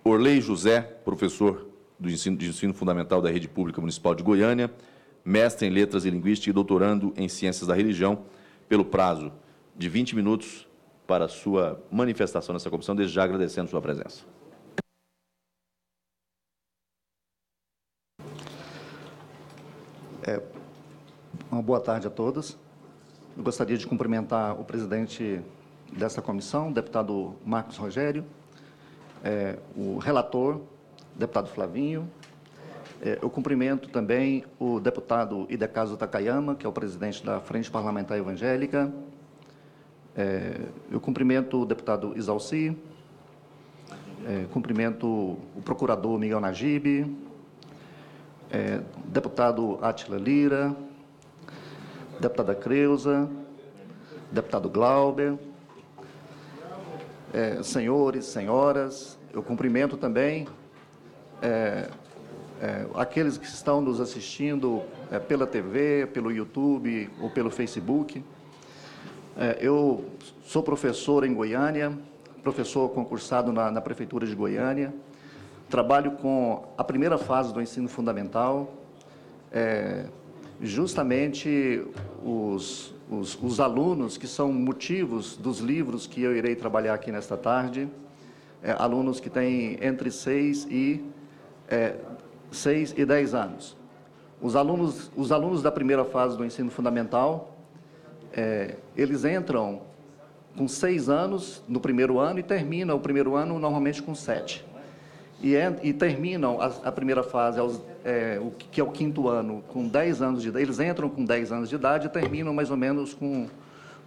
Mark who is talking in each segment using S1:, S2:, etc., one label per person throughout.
S1: Orley José, professor de ensino fundamental da Rede Pública Municipal de Goiânia, mestre em Letras e Linguística e doutorando em Ciências da Religião, pelo prazo de 20 minutos para sua manifestação nessa comissão, desde já agradecendo sua presença.
S2: Uma boa tarde a todos. Eu gostaria de cumprimentar o presidente dessa comissão, o deputado Marcos Rogério, o relator, deputado Flavinho. Eu cumprimento também o deputado Idecaso Takayama, que é o presidente da Frente Parlamentar Evangélica. Eu cumprimento o deputado Isalci, cumprimento o procurador Miguel Najib, deputado Átila Lira, deputada Creuza, deputado Glauber, senhores, senhoras. Eu cumprimento também aqueles que estão nos assistindo pela TV, pelo YouTube ou pelo Facebook. Eu sou professor em Goiânia, professor concursado na Prefeitura de Goiânia, trabalho com a primeira fase do ensino fundamental, justamente os alunos que são motivos dos livros que eu irei trabalhar aqui nesta tarde, alunos que têm entre 6 e 10 anos. Os alunos da primeira fase do ensino fundamental, eles entram com 6 anos no primeiro ano e terminam o primeiro ano normalmente com 7. E terminam a primeira fase, que é o 5º ano, com 10 anos de idade. Eles entram com 10 anos de idade e terminam mais ou menos com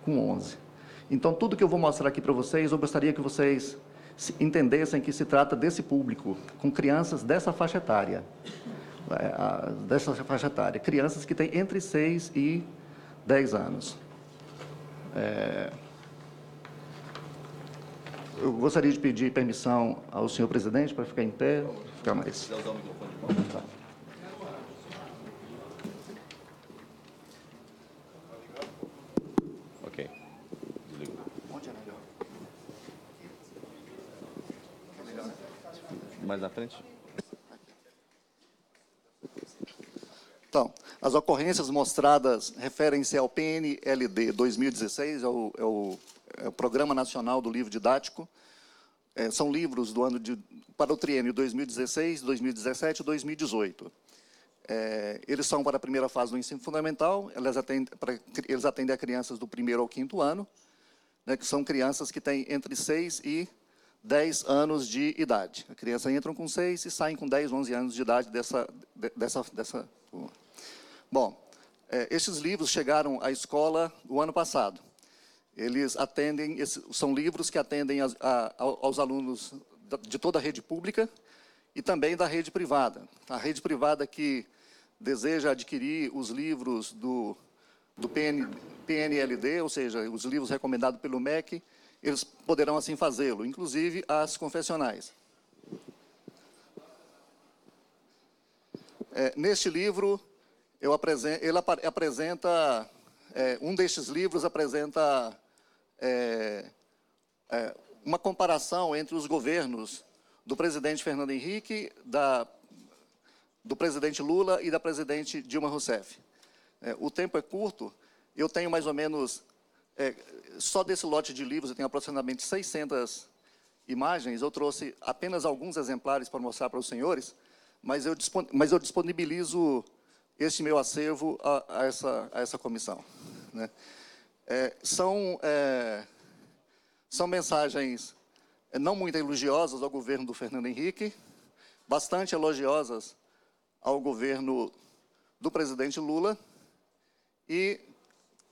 S2: 11. Então, tudo que eu vou mostrar aqui para vocês, eu gostaria que vocês entendessem que se trata desse público, com crianças dessa faixa etária. Crianças que têm entre 6 e 10 anos. Eu gostaria de pedir permissão ao senhor presidente para ficar em pé, ficar mais. Tá.
S1: Ok. Desliga. Mais na frente.
S2: Então, as ocorrências mostradas referem-se ao PNLD 2016, é o Programa Nacional do Livro Didático. São livros para o triênio 2016, 2017 e 2018. Eles são para a primeira fase do ensino fundamental, eles atendem a crianças do 1º ao 5º ano, né, que são crianças que têm entre 6 e 10 anos de idade. A criança entra com 6 e saem com 10, 11 anos de idade dessa turma. Bom, esses livros chegaram à escola o ano passado. Eles atendem, são livros que atendem aos alunos de toda a rede pública e também da rede privada. A rede privada que deseja adquirir os livros do PNLD, ou seja, os livros recomendados pelo MEC, eles poderão assim fazê-lo, inclusive as confessionais. Neste livro, um destes livros apresenta uma comparação entre os governos do presidente Fernando Henrique, do presidente Lula e da presidente Dilma Rousseff. O tempo é curto, eu tenho mais ou menos, só desse lote de livros, eu tenho aproximadamente 600 imagens, eu trouxe apenas alguns exemplares para mostrar para os senhores, mas eu disponibilizo este meu acervo a essa comissão, né? São mensagens não muito elogiosas ao governo do Fernando Henrique, bastante elogiosas ao governo do presidente Lula e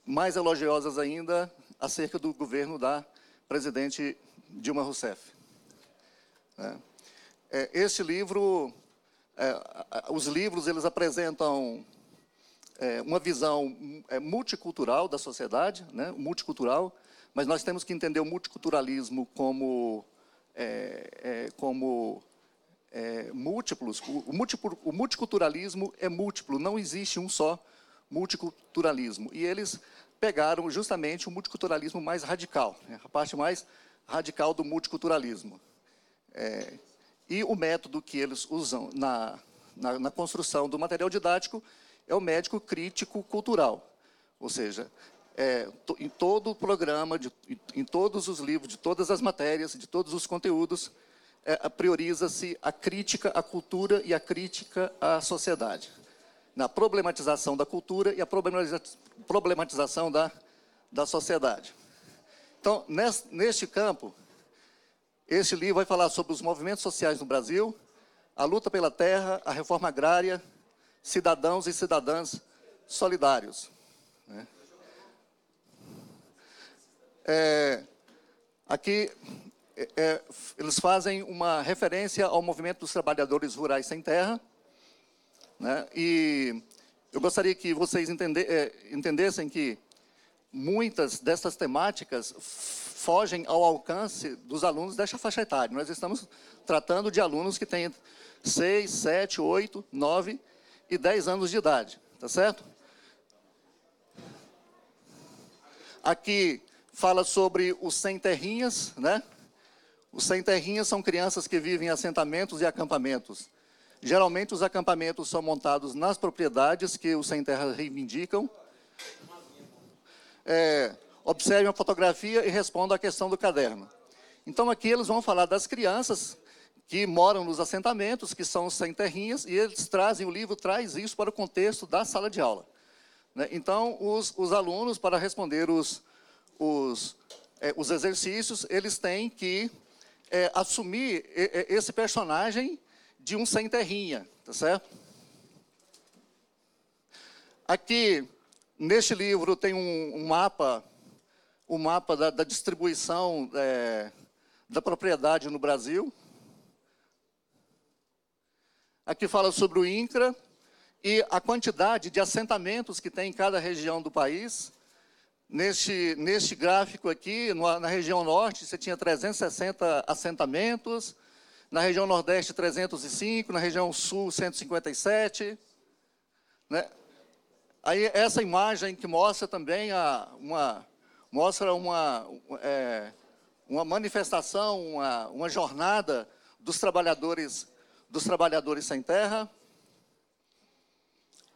S2: mais elogiosas ainda acerca do governo da presidente Dilma Rousseff. Este livro, os livros, eles apresentam uma visão multicultural da sociedade, né, multicultural, mas nós temos que entender o multiculturalismo como múltiplos. O multiculturalismo é múltiplo, não existe um só multiculturalismo. E eles pegaram justamente o multiculturalismo mais radical, né, a parte mais radical do multiculturalismo. E o método que eles usam na construção do material didático é o método crítico-cultural. Ou seja, em todo o programa, em todos os livros, de todas as matérias, de todos os conteúdos, prioriza-se a crítica à cultura e a crítica à sociedade. Na problematização da cultura e a problematização da sociedade. Então, neste campo, este livro vai falar sobre os movimentos sociais no Brasil, a luta pela terra, a reforma agrária, cidadãos e cidadãs solidários. Né? Aqui, eles fazem uma referência ao movimento dos trabalhadores rurais sem terra, né? E eu gostaria que vocês entendessem que muitas dessas temáticas fogem ao alcance dos alunos desta faixa etária. Nós estamos tratando de alunos que têm 6, 7, 8, 9 e 10 anos de idade, tá certo? Aqui fala sobre os sem terrinhas, né? Os sem terrinhas são crianças que vivem em assentamentos e acampamentos. Geralmente, os acampamentos são montados nas propriedades que os sem terra reivindicam. Observem a fotografia e respondam à questão do caderno. Então, aqui eles vão falar das crianças que moram nos assentamentos, que são os sem terrinhas, e eles trazem, o livro traz isso para o contexto da sala de aula. Né? Então, os alunos, para responder os exercícios, eles têm que assumir esse personagem de um sem terrinha, tá certo? Aqui, neste livro, tem um mapa da distribuição da propriedade no Brasil. Aqui fala sobre o INCRA e a quantidade de assentamentos que tem em cada região do país. Neste gráfico aqui, na região norte, você tinha 360 assentamentos, na região nordeste 305, na região sul 157. Né? Aí essa imagem que mostra também uma manifestação, uma jornada dos trabalhadores sem terra.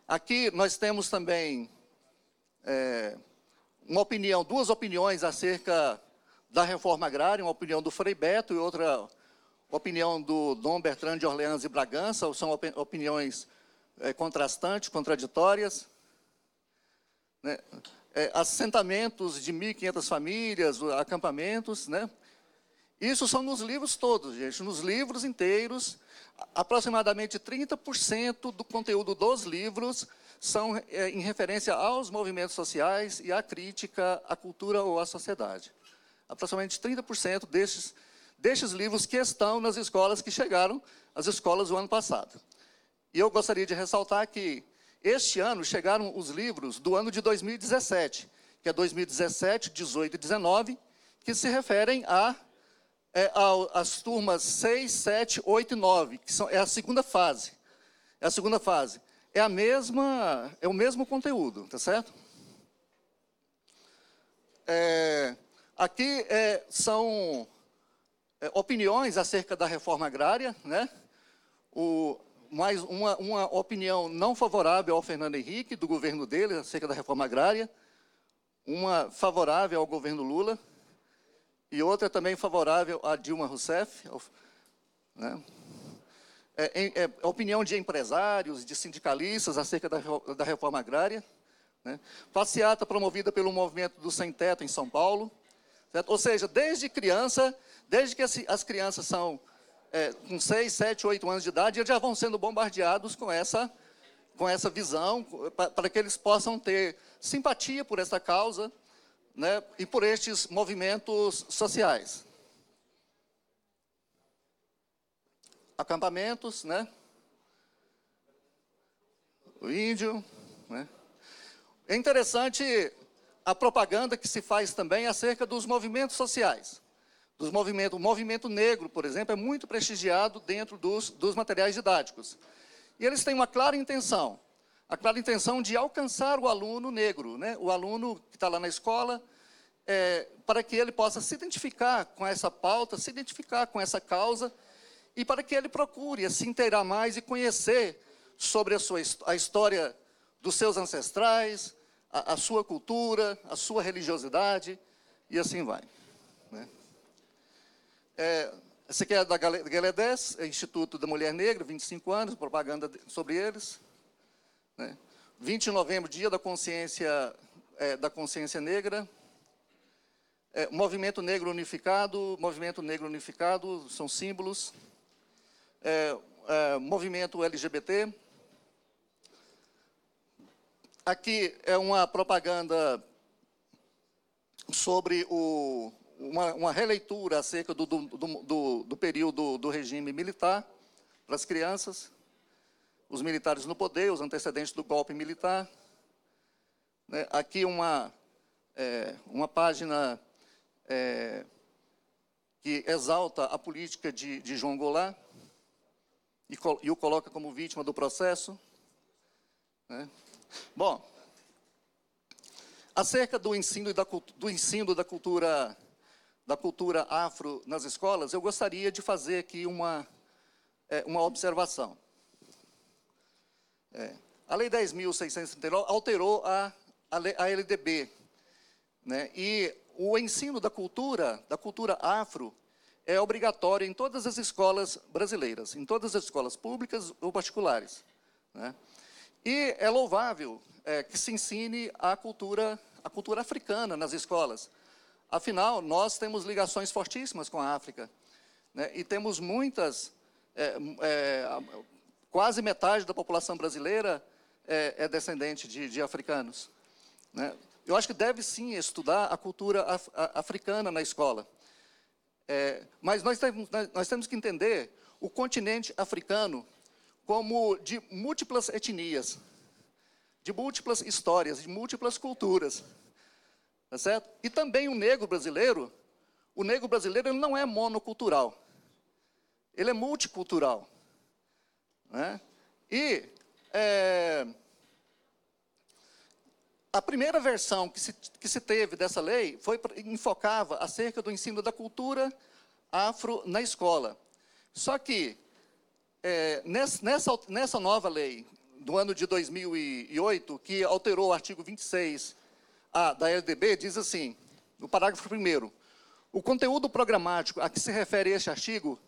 S2: Aqui nós temos também duas opiniões acerca da reforma agrária, uma opinião do Frei Beto e outra opinião do Dom Bertrand de Orleans e Bragança. São opiniões contrastantes, contraditórias. Né? Assentamentos de 1.500 famílias, acampamentos, né? Isso são nos livros todos, gente, nos livros inteiros. Aproximadamente 30% do conteúdo dos livros são em referência aos movimentos sociais e à crítica à cultura ou à sociedade. Aproximadamente 30% destes livros que estão nas escolas, que chegaram às escolas do ano passado. E eu gostaria de ressaltar que este ano chegaram os livros do ano de 2017, que é 2017, 18 e 19, que se referem às turmas 6, 7, 8 e 9, que é a segunda fase. É a segunda fase. É o mesmo conteúdo, tá certo? Aqui são opiniões acerca da reforma agrária, né? Mais uma opinião não favorável ao Fernando Henrique, do governo dele, acerca da reforma agrária, uma favorável ao governo Lula, e outra também favorável a Dilma Rousseff, né? Opinião de empresários, de sindicalistas acerca da reforma agrária, né? Passeata promovida pelo movimento do Sem Teto em São Paulo, certo? Ou seja, desde criança, desde que as crianças são com 6, 7, 8 anos de idade, eles já vão sendo bombardeados com essa visão, para que eles possam ter simpatia por essa causa, né, e por estes movimentos sociais. Acampamentos, né? O índio, né? É interessante a propaganda que se faz também acerca dos movimentos sociais. O movimento negro, por exemplo, é muito prestigiado dentro dos materiais didáticos. E eles têm uma clara intenção, a clara intenção de alcançar o aluno negro, né? O aluno que está lá na escola, para que ele possa se identificar com essa pauta, se identificar com essa causa e para que ele procure se inteirar mais e conhecer sobre a história dos seus ancestrais, a sua cultura, a sua religiosidade, e assim vai. Né? Esse aqui é da Galedes, Instituto da Mulher Negra, 25 anos, propaganda sobre eles. Né? 20 de novembro, Dia da Consciência Negra. Movimento Negro Unificado são símbolos. Movimento LGBT. Aqui é uma propaganda sobre uma releitura acerca do período do regime militar para as crianças, os militares no poder, os antecedentes do golpe militar. Né? Aqui uma página que exalta a política de João Goulart e o coloca como vítima do processo. Né? Bom, acerca do ensino da cultura afro nas escolas, eu gostaria de fazer aqui uma observação. A Lei 10.639 alterou a LDB, né? E o ensino da cultura afro é obrigatório em todas as escolas brasileiras, em todas as escolas públicas ou particulares. Né? E é louvável que se ensine a cultura africana nas escolas. Afinal, nós temos ligações fortíssimas com a África. Né? E temos muitas, quase metade da população brasileira é descendente de africanos. Né? Eu acho que deve, sim, estudar a cultura africana na escola. Mas nós temos que entender o continente africano como de múltiplas etnias, de múltiplas histórias, de múltiplas culturas. Tá certo? E também o negro brasileiro ele não é monocultural. Ele é multicultural. Né? E a primeira versão que se teve dessa lei enfocava acerca do ensino da cultura afro na escola. Só que, nessa nova lei, do ano de 2008, que alterou o artigo 26A da LDB, diz assim, no parágrafo 1º, o conteúdo programático a que se refere este artigo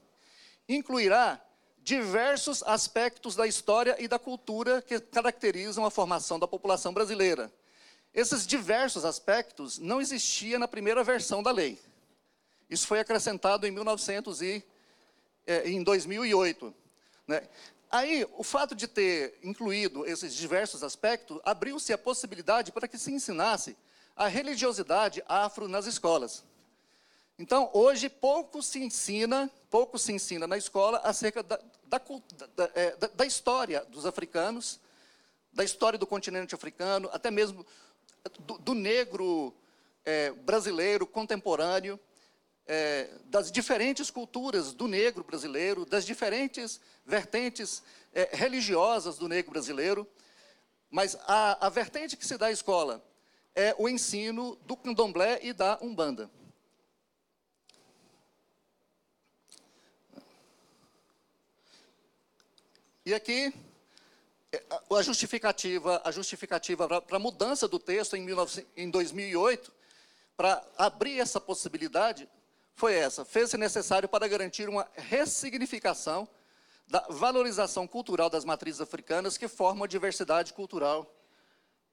S2: incluirá diversos aspectos da história e da cultura que caracterizam a formação da população brasileira. Esses diversos aspectos não existiam na primeira versão da lei. Isso foi acrescentado em 2008. Né? Aí, o fato de ter incluído esses diversos aspectos, abriu-se a possibilidade para que se ensinasse a religiosidade afro nas escolas. Então, hoje, pouco se ensina na escola acerca da história dos africanos, da história do continente africano, até mesmo do negro brasileiro contemporâneo, das diferentes culturas do negro brasileiro, das diferentes vertentes religiosas do negro brasileiro. Mas a vertente que se dá à escola é o ensino do candomblé e da umbanda. E aqui, a justificativa para a mudança do texto em 2008, para abrir essa possibilidade, foi essa. Fez-se necessário para garantir uma ressignificação da valorização cultural das matrizes africanas que formam a diversidade cultural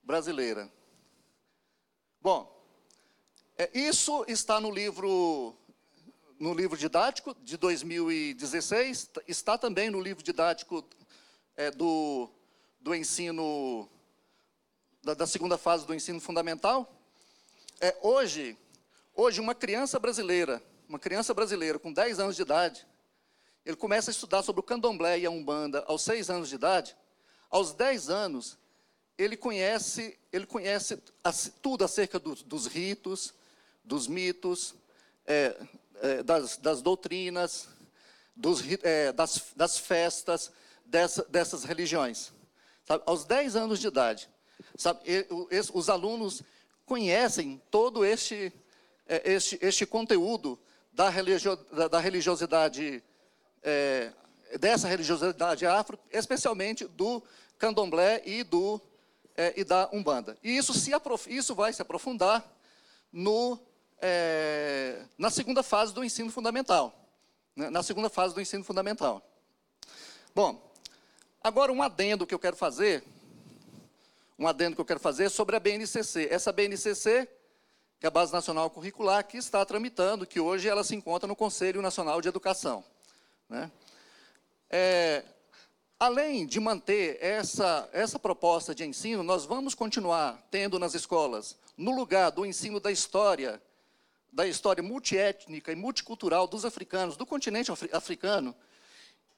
S2: brasileira. Bom, isso está no livro didático de 2016, está também no livro didático do ensino, da segunda fase do ensino fundamental. Hoje, uma criança brasileira com 10 anos de idade, ele começa a estudar sobre o candomblé e a umbanda aos 6 anos de idade. Aos 10 anos, ele conhece tudo acerca dos ritos, dos mitos, das doutrinas, das festas dessas religiões. Sabe? Aos 10 anos de idade, sabe? Os alunos conhecem todo este conteúdo da religiosidade dessa religiosidade afro, especialmente do candomblé e da Umbanda. E isso vai se aprofundar na segunda fase do ensino fundamental. Né? Na segunda fase do ensino fundamental. Bom, agora um adendo que eu quero fazer sobre a BNCC. Essa BNCC, que é a Base Nacional Curricular, que está tramitando, que hoje ela se encontra no Conselho Nacional de Educação. Né? Além de manter essa proposta de ensino, nós vamos continuar tendo nas escolas, no lugar do ensino da história multiétnica e multicultural dos africanos, do continente africano,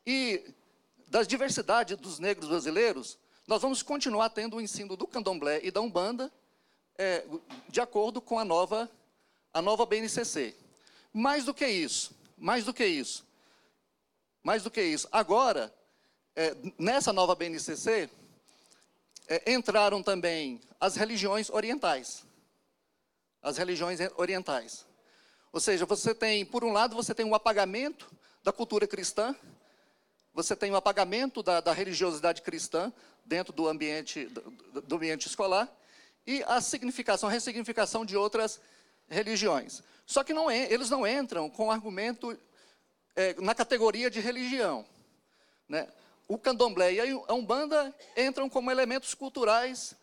S2: e da diversidade dos negros brasileiros, nós vamos continuar tendo o ensino do candomblé e da Umbanda, de acordo com a nova BNCC. Mais do que isso, agora, nessa nova BNCC, entraram também as religiões orientais. As religiões orientais. Ou seja, por um lado, você tem um apagamento da cultura cristã, você tem um apagamento da religiosidade cristã dentro do ambiente escolar, e a ressignificação de outras religiões. Só que eles não entram com argumento na categoria de religião. Né? O candomblé e a Umbanda entram como elementos culturais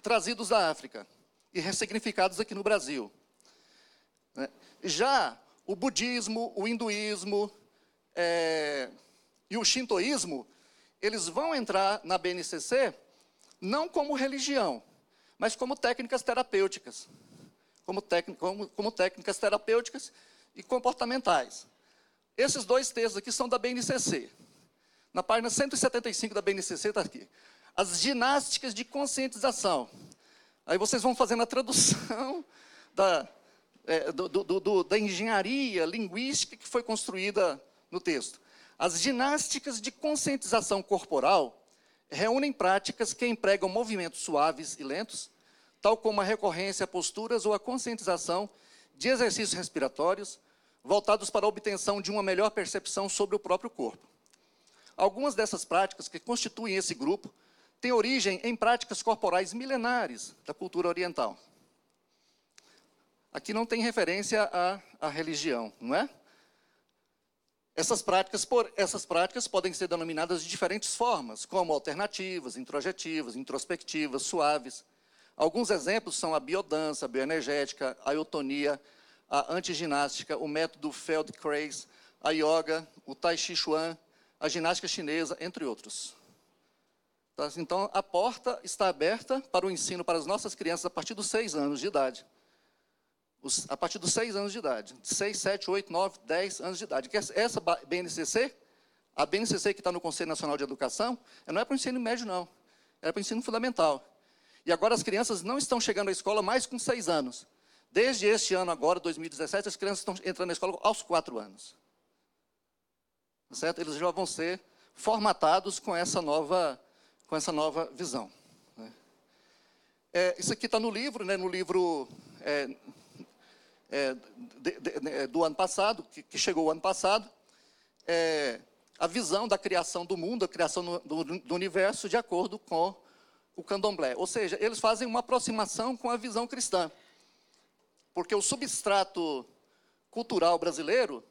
S2: trazidos da África e ressignificados aqui no Brasil. Né? Já o budismo, o hinduísmo e o shintoísmo, eles vão entrar na BNCC não como religião, mas como técnicas terapêuticas. Como técnicas terapêuticas e comportamentais. Esses dois textos aqui são da BNCC. Na página 175 da BNCC está aqui. As ginásticas de conscientização. Aí vocês vão fazendo a tradução da engenharia linguística que foi construída no texto. As ginásticas de conscientização corporal reúnem práticas que empregam movimentos suaves e lentos, tal como a recorrência a posturas ou a conscientização de exercícios respiratórios, voltados para a obtenção de uma melhor percepção sobre o próprio corpo. Algumas dessas práticas que constituem esse grupo têm origem em práticas corporais milenares da cultura oriental. Aqui não tem referência à religião, não é? Essas práticas podem ser denominadas de diferentes formas, como alternativas, introjetivas, introspectivas, suaves. Alguns exemplos são a biodança, a bioenergética, a eutonia, a antiginástica, o método Feldenkrais, a yoga, o tai chi chuan, a ginástica chinesa, entre outros. Então, a porta está aberta para o ensino para as nossas crianças a partir dos 6 anos de idade. A partir dos 6 anos de idade. 6, 7, 8, 9, 10 anos de idade. Essa BNCC, a BNCC que está no Conselho Nacional de Educação, não é para o ensino médio, não. É para o ensino fundamental. E agora as crianças não estão chegando à escola mais com 6 anos. Desde este ano agora, 2017, as crianças estão entrando na escola aos 4 anos. Certo? Eles já vão ser formatados com essa nova visão. Isso aqui está no livro, né? No livro do ano passado, que chegou o ano passado, a visão da criação do mundo, a criação do universo, de acordo com o candomblé. Ou seja, eles fazem uma aproximação com a visão cristã. Porque o substrato cultural brasileiro,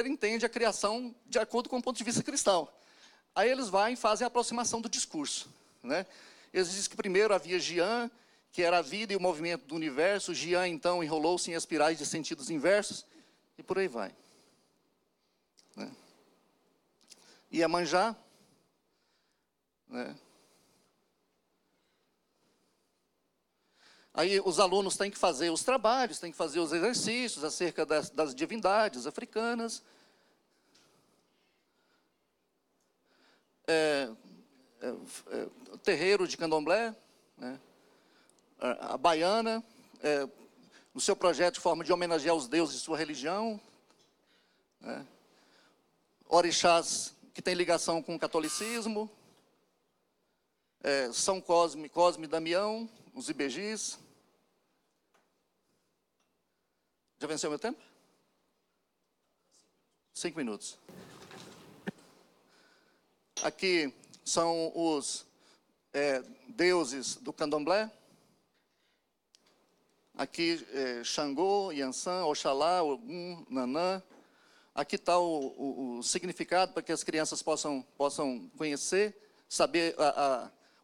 S2: entende a criação de acordo com o ponto de vista cristão. Aí eles vão e fazem a aproximação do discurso. Né? Eles dizem que primeiro havia Jian, que era a vida e o movimento do universo. Jian, então, enrolou-se em espirais de sentidos inversos, e por aí vai. Né? Iemanjá, né? Aí os alunos têm que fazer os trabalhos, têm que fazer os exercícios acerca das divindades africanas. O terreiro de candomblé, né? A baiana, no seu projeto de forma de homenagear os deuses de sua religião. Né? Orixás, que tem ligação com o catolicismo. São Cosme e Damião, os ibejis. Já venceu meu tempo? 5 minutos. Aqui são os deuses do candomblé. Aqui, Xangô, Yansan, Oxalá, Ogum, Nanã. Aqui está o significado para que as crianças possam conhecer, saber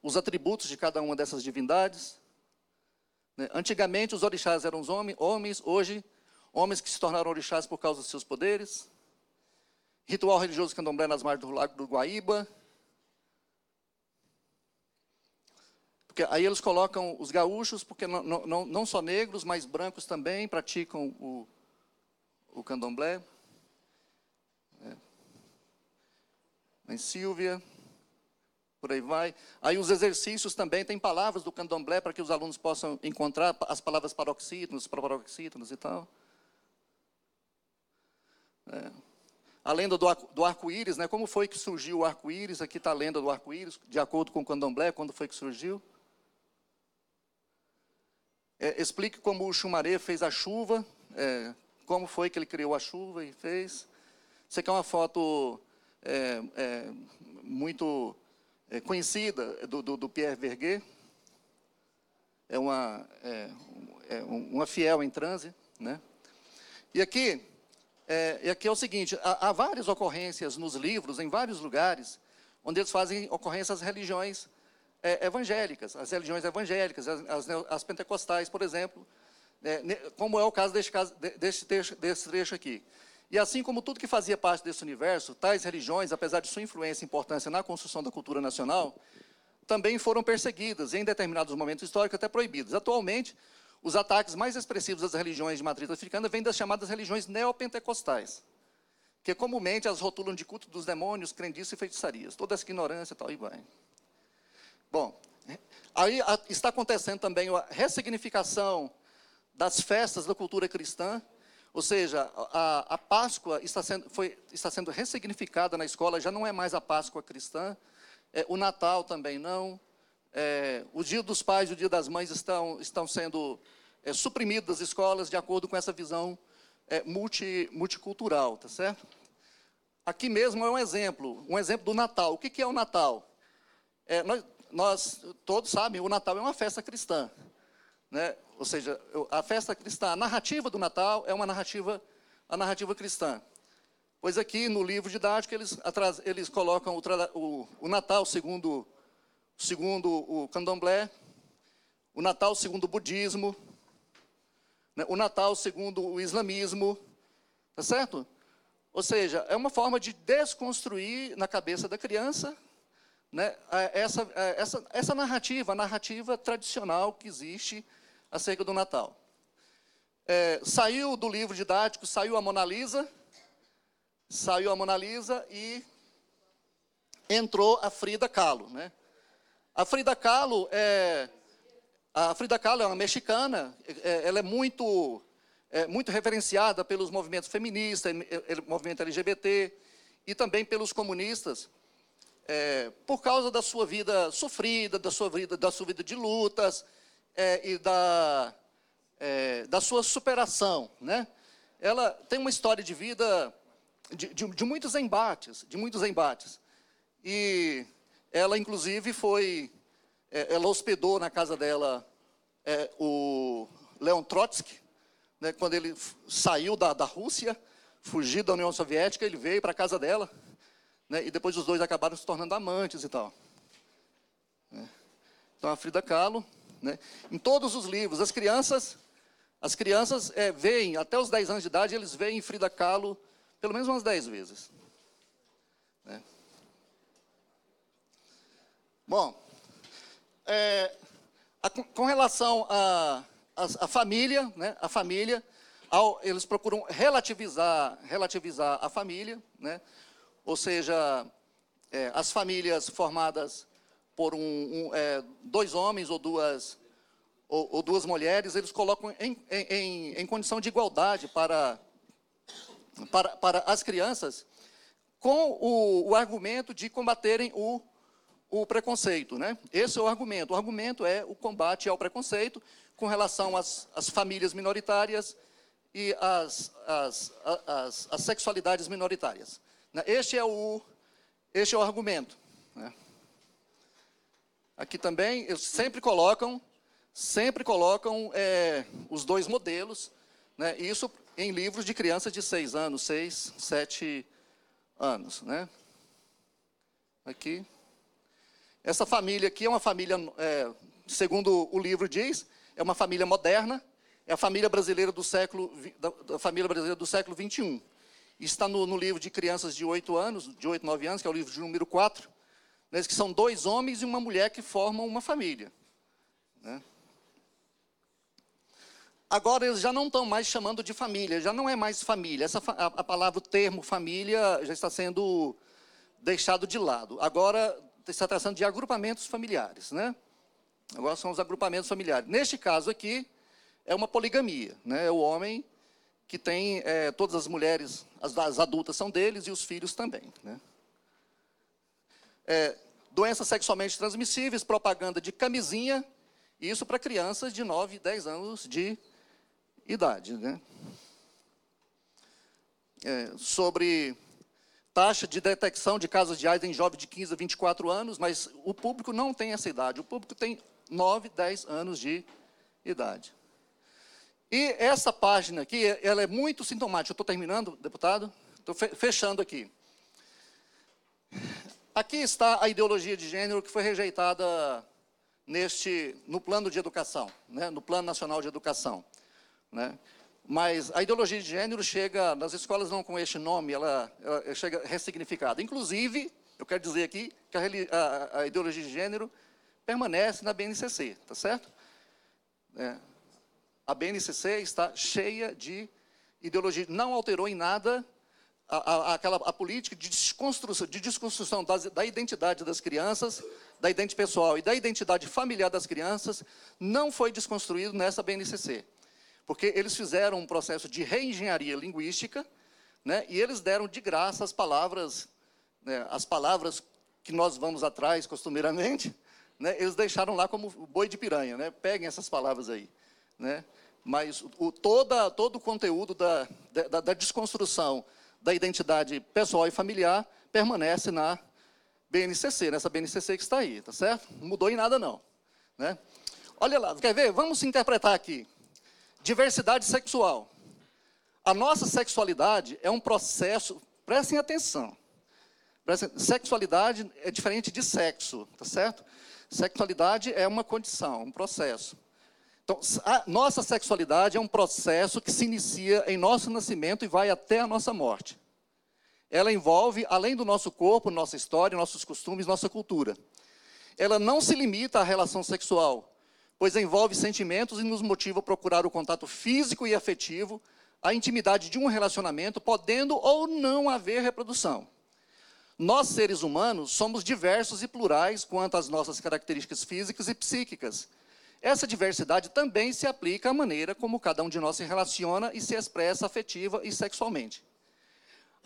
S2: os atributos de cada uma dessas divindades. Antigamente, os orixás eram os homens, hoje, homens que se tornaram orixás por causa dos seus poderes. Ritual religioso candomblé nas margens do Lago do Guaíba. Porque aí eles colocam os gaúchos, porque não só negros, mas brancos também praticam o candomblé. Em Sílvia, por aí vai. Aí os exercícios também, tem palavras do candomblé para que os alunos possam encontrar as palavras paroxítonos, proparoxítonos e tal. A lenda do arco-íris, né? Como foi que surgiu o arco-íris? Aqui está a lenda do arco-íris, de acordo com o candomblé, quando foi que surgiu. Explique como o Xumaré fez a chuva, como foi que ele criou a chuva e fez. Isso aqui é uma foto muito conhecida do Pierre Verger. É uma fiel em transe, né? E aqui é o seguinte, há várias ocorrências nos livros, em vários lugares, onde eles fazem ocorrências religiões evangélicas, as religiões evangélicas, as pentecostais, por exemplo, como é o caso desse trecho aqui. E assim como tudo que fazia parte desse universo, tais religiões, apesar de sua influência e importância na construção da cultura nacional, também foram perseguidas, e em determinados momentos históricos até proibidas. Atualmente, os ataques mais expressivos das religiões de matriz africana vêm das chamadas religiões neopentecostais, que comumente as rotulam de culto dos demônios, crendices e feitiçarias. Toda essa ignorância e tal, e vai. Bom, aí está acontecendo também a ressignificação das festas da cultura cristã, ou seja, a Páscoa está sendo ressignificada na escola, já não é mais a Páscoa cristã, o Natal também não, o Dia dos Pais e o Dia das Mães estão sendo suprimidos das escolas de acordo com essa visão multicultural, tá certo? Aqui mesmo é um exemplo do Natal. O que é o Natal? Nós todos sabem, o Natal é uma festa cristã, né? Ou seja, a festa cristã, a narrativa do Natal é a narrativa cristã. Pois aqui no livro didático eles colocam o Natal segundo o candomblé, o Natal segundo o budismo, né? O Natal segundo o islamismo, tá certo? Ou seja, é uma forma de desconstruir na cabeça da criança, né, essa narrativa, a narrativa tradicional que existe acerca do Natal. Saiu do livro didático, saiu a Mona Lisa e entrou a Frida Kahlo, né? A Frida Kahlo é uma mexicana, ela é muito reverenciada pelos movimentos feministas, movimento LGBT, e também pelos comunistas, por causa da sua vida sofrida, da sua vida de lutas, e da sua superação, né? Ela tem uma história de vida de muitos embates, e ela inclusive ela hospedou na casa dela o Leon Trotsky, né? Quando ele saiu da Rússia, fugiu da União Soviética, ele veio para a casa dela, né? E depois os dois acabaram se tornando amantes e tal. Então a Frida Kahlo, né? Em todos os livros, as crianças veem, até os 10 anos de idade, eles veem Frida Kahlo pelo menos umas 10 vezes. Né? Bom, com relação à família, né? A família, eles procuram relativizar a família, né? Ou seja, as famílias formadas por dois homens ou duas mulheres, eles colocam em condição de igualdade para as crianças, com o argumento de combaterem o preconceito, né? Esse é o argumento. O argumento é o combate ao preconceito com relação às famílias minoritárias e as sexualidades minoritárias. Este é o argumento. Né? Aqui também, eles sempre colocam os dois modelos, né? Isso em livros de crianças de 6 anos, 6, 7 anos. Né? Aqui. Essa família aqui é uma família, segundo o livro diz, é uma família moderna, é a família brasileira do século XXI. Está no livro de crianças de 8 anos, de 8, 9 anos, que é o livro de número 4, né, que são 2 homens e uma mulher que formam uma família. Né? Agora, eles já não estão mais chamando de família, já não é mais família. A palavra, o termo família, já está sendo deixado de lado. Agora, está tratando de agrupamentos familiares. Né? Agora são os agrupamentos familiares. Neste caso aqui, é uma poligamia. Né? É o homem que tem todas as mulheres, as adultas são deles e os filhos também. Né? Doenças sexualmente transmissíveis, propaganda de camisinha, isso para crianças de 9, 10 anos de idade. Né? Sobre taxa de detecção de casos de AIDS em jovens de 15 a 24 anos, mas o público não tem essa idade, o público tem 9, 10 anos de idade. E essa página aqui, ela é muito sintomática. Eu estou terminando, deputado? Estou fechando aqui. Aqui está a ideologia de gênero que foi rejeitada no plano de educação, né, no Plano Nacional de Educação. Né? Mas a ideologia de gênero chega nas escolas não com este nome, ela chega ressignificada. Inclusive, eu quero dizer aqui que a ideologia de gênero permanece na BNCC, tá certo? A BNCC está cheia de ideologia, não alterou em nada a política de desconstrução da identidade das crianças, da identidade pessoal e da identidade familiar das crianças, não foi desconstruído nessa BNCC. Porque eles fizeram um processo de reengenharia linguística, né, e eles deram de graça as palavras, né, as palavras que nós vamos atrás costumeiramente, né, eles deixaram lá como boi de piranha. Né, peguem essas palavras aí. Né, mas todo o conteúdo da desconstrução da identidade pessoal e familiar permanece na BNCC, nessa BNCC que está aí, tá certo? Não mudou em nada, não. Né? Olha lá, quer ver? Vamos interpretar aqui. Diversidade sexual. A nossa sexualidade é um processo, prestem atenção. Sexualidade é diferente de sexo, tá certo? Sexualidade é uma condição, um processo. Então, a nossa sexualidade é um processo que se inicia em nosso nascimento e vai até a nossa morte. Ela envolve, além do nosso corpo, nossa história, nossos costumes, nossa cultura. Ela não se limita à relação sexual, pois envolve sentimentos e nos motiva a procurar o contato físico e afetivo, a intimidade de um relacionamento, podendo ou não haver reprodução. Nós, seres humanos, somos diversos e plurais quanto às nossas características físicas e psíquicas. Essa diversidade também se aplica à maneira como cada um de nós se relaciona e se expressa afetiva e sexualmente.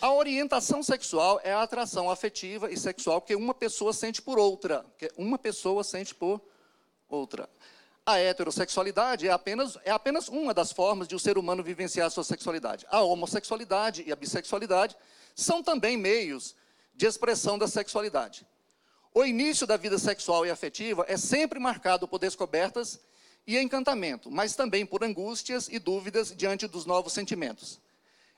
S2: A orientação sexual é a atração afetiva e sexual que uma pessoa sente por outra. A heterossexualidade é apenas uma das formas de o ser humano vivenciar a sua sexualidade. A homossexualidade e a bissexualidade são também meios de expressão da sexualidade. O início da vida sexual e afetiva é sempre marcado por descobertas e encantamento, mas também por angústias e dúvidas diante dos novos sentimentos.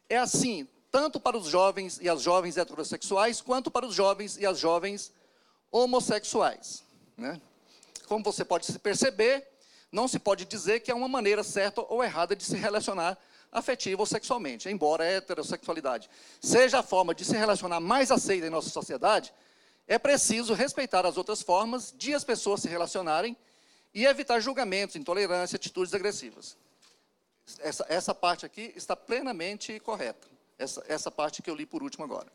S2: É assim, tanto para os jovens e as jovens heterossexuais, quanto para os jovens e as jovens homossexuais. Né? Como você pode se perceber, não se pode dizer que é uma maneira certa ou errada de se relacionar afetiva ou sexualmente, embora a heterossexualidade seja a forma de se relacionar mais aceita em nossa sociedade, é preciso respeitar as outras formas de as pessoas se relacionarem e evitar julgamentos, intolerância, atitudes agressivas. Essa parte aqui está plenamente correta, essa parte que eu li por último agora.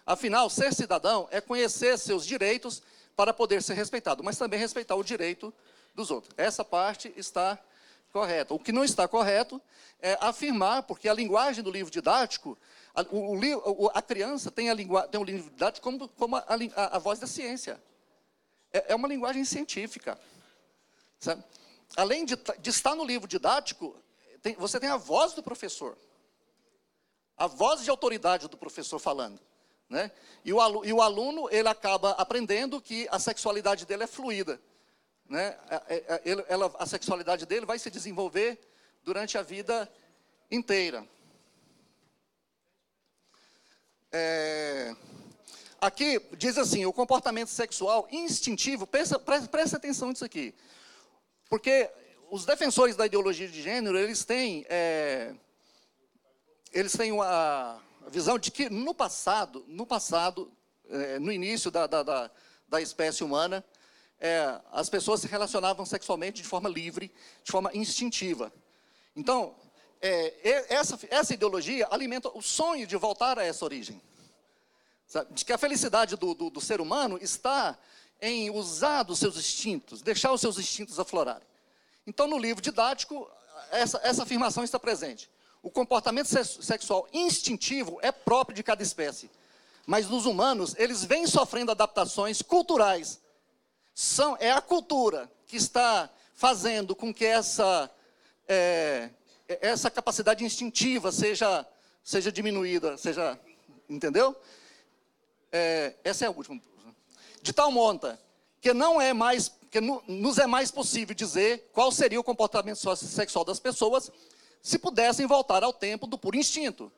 S2: Afinal, ser cidadão é conhecer seus direitos para poder ser respeitado, mas também respeitar o direito dos outros. Essa parte está correta. O que não está correto é afirmar, porque a linguagem do livro didático, a criança tem o livro didático como a voz da ciência. É uma linguagem científica. Sabe? Além de estar no livro didático, você tem a voz do professor, a voz de autoridade do professor falando, né? E o aluno, ele acaba aprendendo que a sexualidade dele é fluida, né? A sexualidade dele vai se desenvolver durante a vida inteira. Aqui diz assim, o comportamento sexual instintivo, presta atenção nisso aqui, porque os defensores da ideologia de gênero, eles têm uma visão de que no passado, no início da espécie humana, as pessoas se relacionavam sexualmente de forma livre, de forma instintiva. Então, essa ideologia alimenta o sonho de voltar a essa origem. Sabe? De que a felicidade do ser humano está em usar os seus instintos, deixar os seus instintos aflorarem. Então, no livro didático, essa afirmação está presente. O comportamento sexual instintivo é próprio de cada espécie. Mas nos humanos, eles vêm sofrendo adaptações culturais. É a cultura que está fazendo com que essa capacidade instintiva seja diminuída, entendeu? Essa é a última. De tal monta que nos é mais possível dizer qual seria o comportamento sexual das pessoas se pudessem voltar ao tempo do puro instinto.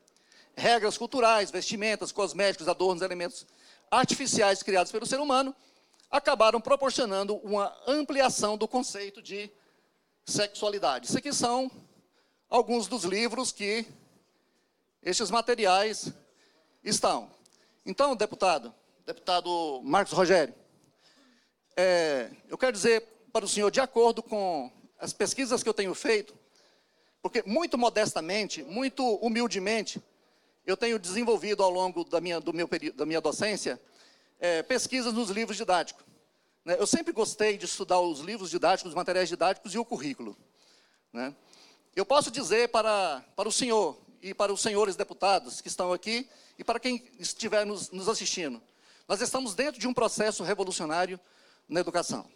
S2: Regras culturais, vestimentas, cosméticos, adornos, elementos artificiais criados pelo ser humano acabaram proporcionando uma ampliação do conceito de sexualidade. Isso aqui são alguns dos livros que estes materiais estão. Então, deputado Marcos Rogério, eu quero dizer para o senhor, de acordo com as pesquisas que eu tenho feito, porque muito modestamente, muito humildemente, eu tenho desenvolvido ao longo da minha docência pesquisas nos livros didáticos. Né? Eu sempre gostei de estudar os livros didáticos, os materiais didáticos e o currículo. Né? Eu posso dizer para o senhor e para os senhores deputados que estão aqui e para quem estiver nos assistindo, nós estamos dentro de um processo revolucionário na educação.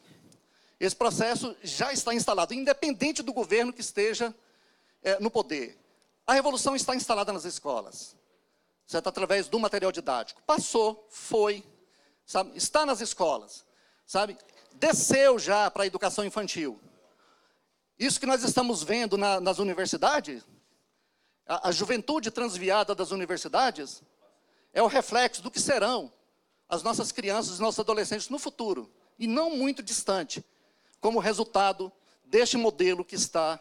S2: Esse processo já está instalado, independente do governo que esteja no poder. A revolução está instalada nas escolas, certo? Através do material didático. Passou, foi, sabe? Está nas escolas, sabe? Desceu já para a educação infantil. Isso que nós estamos vendo nas universidades, a juventude transviada das universidades, é o reflexo do que serão as nossas crianças e nossos adolescentes no futuro, e não muito distante, como resultado deste modelo que está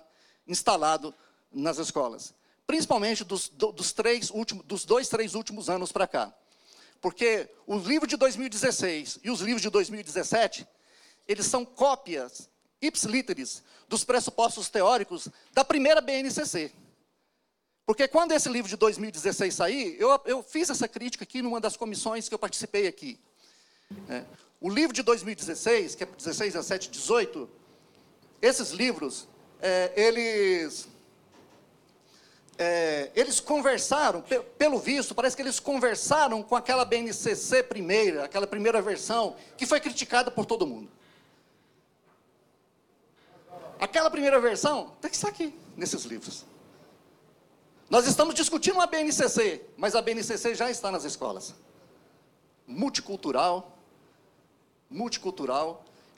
S2: instalado nas escolas. Principalmente dos 2, 3 últimos anos para cá. Porque os livros de 2016 e os livros de 2017, eles são cópias ipsiliteris dos pressupostos teóricos da primeira BNCC. Porque quando esse livro de 2016 sair, eu fiz essa crítica aqui numa das comissões que eu participei aqui. O livro de 2016, que é 16, 17, 18, esses livros, eles conversaram, pelo visto, parece que eles conversaram com aquela BNCC primeira, aquela primeira versão, que foi criticada por todo mundo. Aquela primeira versão tem que estar aqui, nesses livros. Nós estamos discutindo uma BNCC, mas a BNCC já está nas escolas. Multicultural,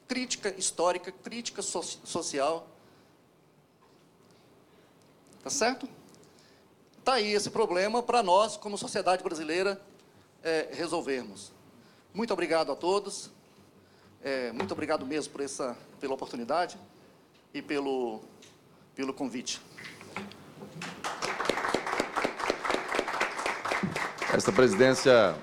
S2: crítica histórica, crítica social. Tá certo? Está aí esse problema para nós, como sociedade brasileira, resolvermos. Muito obrigado a todos. Muito obrigado mesmo pela oportunidade e pelo convite.
S1: Esta presidência